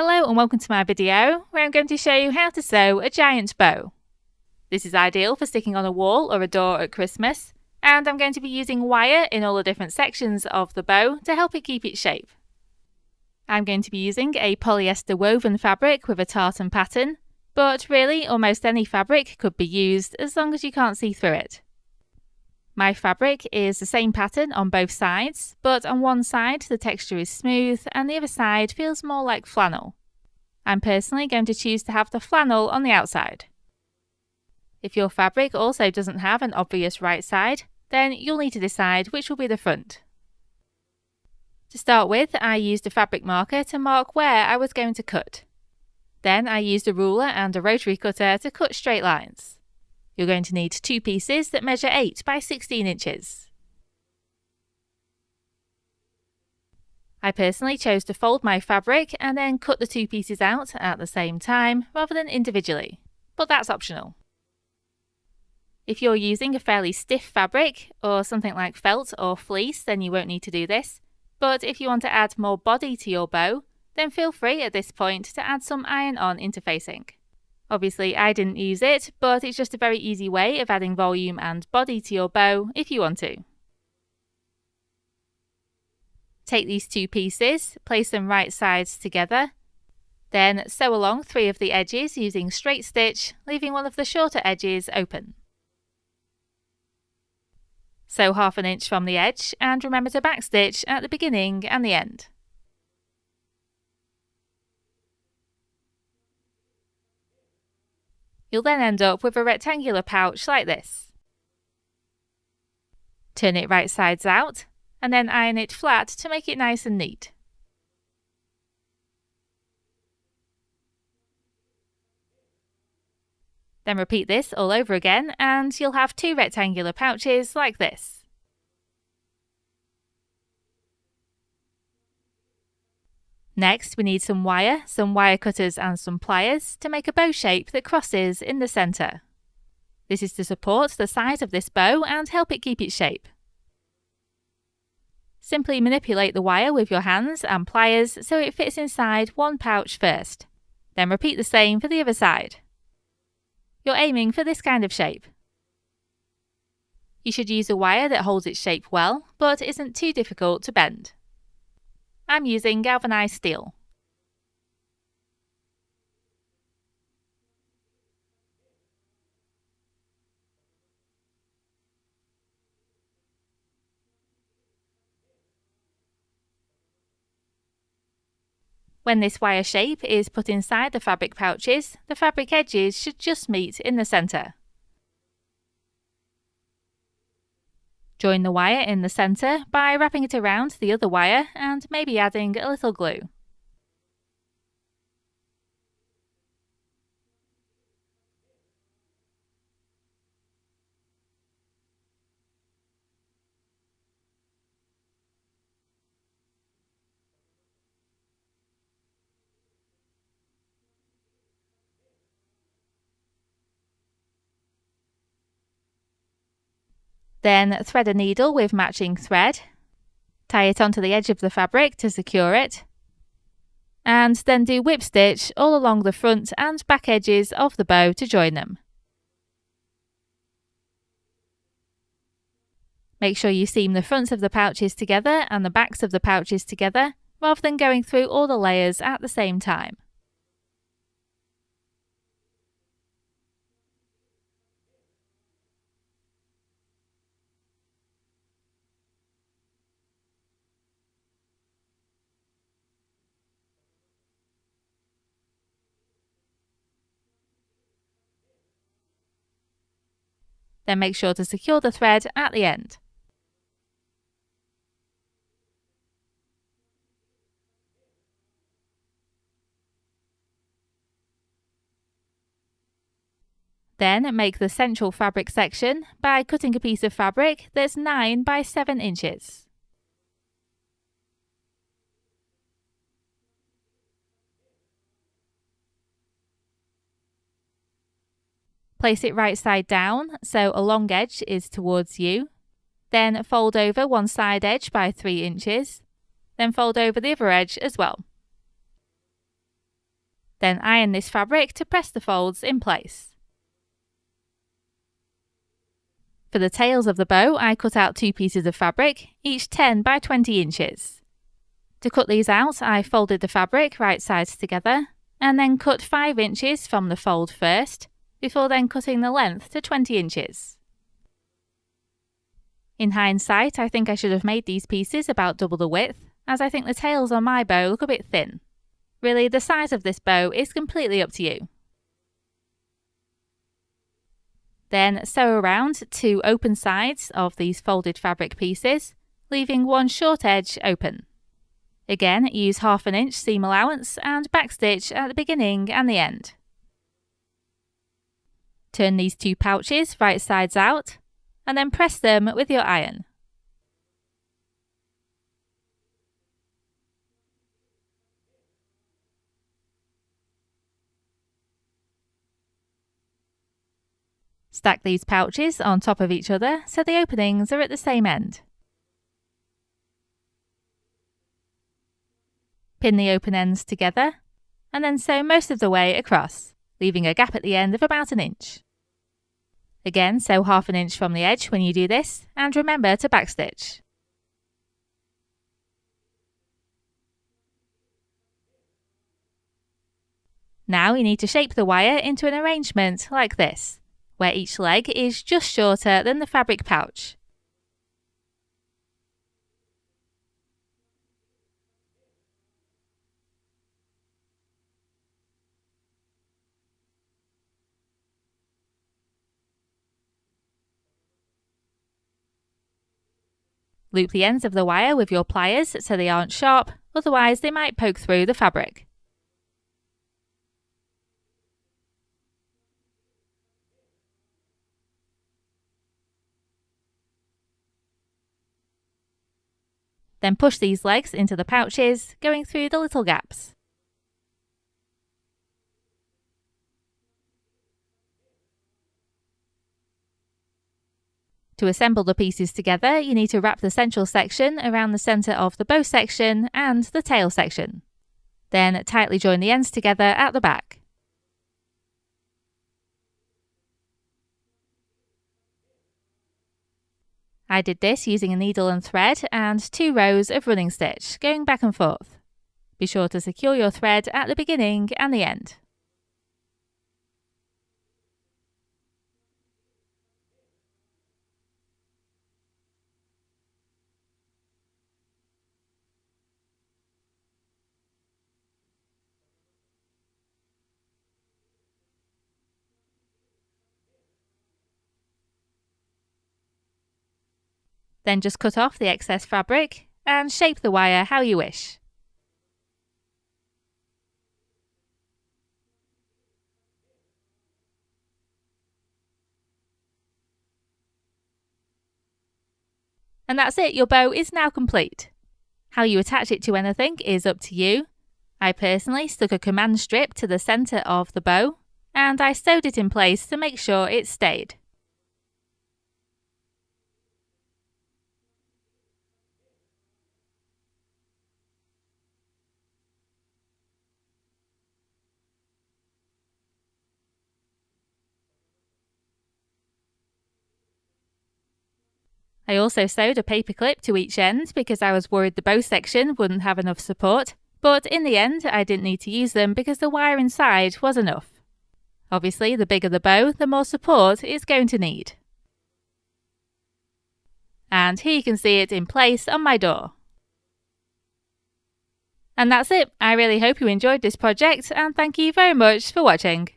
Hello and welcome to my video where I'm going to show you how to sew a giant bow. This is ideal for sticking on a wall or a door at Christmas, and I'm going to be using wire in all the different sections of the bow to help it keep its shape. I'm going to be using a polyester woven fabric with a tartan pattern, but really almost any fabric could be used as long as you can't see through it. My fabric is the same pattern on both sides, but on one side the texture is smooth and the other side feels more like flannel. I'm personally going to choose to have the flannel on the outside. If your fabric also doesn't have an obvious right side, then you'll need to decide which will be the front. To start with, I used a fabric marker to mark where I was going to cut. Then I used a ruler and a rotary cutter to cut straight lines. You're going to need two pieces that measure 8 by 16 inches. I personally chose to fold my fabric and then cut the two pieces out at the same time rather than individually, but that's optional. If you're using a fairly stiff fabric or something like felt or fleece, then you won't need to do this, but if you want to add more body to your bow, then feel free at this point to add some iron-on interfacing. Obviously I didn't use it, but it's just a very easy way of adding volume and body to your bow if you want to. Take these two pieces, place them right sides together, then sew along 3 of the edges using straight stitch, leaving one of the shorter edges open. Sew 1/2 inch from the edge and remember to backstitch at the beginning and the end. You'll then end up with a rectangular pouch like this. Turn it right sides out and then iron it flat to make it nice and neat. Then repeat this all over again and you'll have 2 rectangular pouches like this. Next, we need some wire cutters and some pliers to make a bow shape that crosses in the centre. This is to support the size of this bow and help it keep its shape. Simply manipulate the wire with your hands and pliers so it fits inside one pouch first. Then repeat the same for the other side. You're aiming for this kind of shape. You should use a wire that holds its shape well, but isn't too difficult to bend. I'm using galvanized steel. When this wire shape is put inside the fabric pouches, the fabric edges should just meet in the centre. Join the wire in the centre by wrapping it around the other wire and maybe adding a little glue. Then thread a needle with matching thread, tie it onto the edge of the fabric to secure it, and then do whip stitch all along the front and back edges of the bow to join them. Make sure you seam the fronts of the pouches together and the backs of the pouches together, rather than going through all the layers at the same time. Then make sure to secure the thread at the end. Then make the central fabric section by cutting a piece of fabric that's 9 by 7 inches. Place it right side down so a long edge is towards you. Then fold over one side edge by 3 inches. Then fold over the other edge as well. Then iron this fabric to press the folds in place. For the tails of the bow, I cut out 2 pieces of fabric, each 10 by 20 inches. To cut these out, I folded the fabric right sides together, and then cut 5 inches from the fold first, before then cutting the length to 20 inches. In hindsight, I think I should have made these pieces about double the width, as I think the tails on my bow look a bit thin. Really, the size of this bow is completely up to you. Then sew around 2 open sides of these folded fabric pieces, leaving one short edge open. Again, use 1/2 inch seam allowance and backstitch at the beginning and the end. Turn these 2 pouches right sides out, and then press them with your iron. Stack these pouches on top of each other so the openings are at the same end. Pin the open ends together, and then sew most of the way across, leaving a gap at the end of about 1 inch. Again, sew 1/2 inch from the edge when you do this, and remember to backstitch. Now you need to shape the wire into an arrangement like this, where each leg is just shorter than the fabric pouch. Loop the ends of the wire with your pliers so they aren't sharp, otherwise they might poke through the fabric. Then push these legs into the pouches, going through the little gaps. To assemble the pieces together, you need to wrap the central section around the centre of the bow section and the tail section. Then tightly join the ends together at the back. I did this using a needle and thread and 2 rows of running stitch, going back and forth. Be sure to secure your thread at the beginning and the end. Then just cut off the excess fabric and shape the wire how you wish. And that's it, your bow is now complete. How you attach it to anything is up to you. I personally stuck a command strip to the centre of the bow, and I sewed it in place to make sure it stayed. I also sewed a paper clip to each end because I was worried the bow section wouldn't have enough support, but in the end I didn't need to use them because the wire inside was enough. Obviously, the bigger the bow, the more support it's going to need. And here you can see it in place on my door. And that's it. I really hope you enjoyed this project, and thank you very much for watching.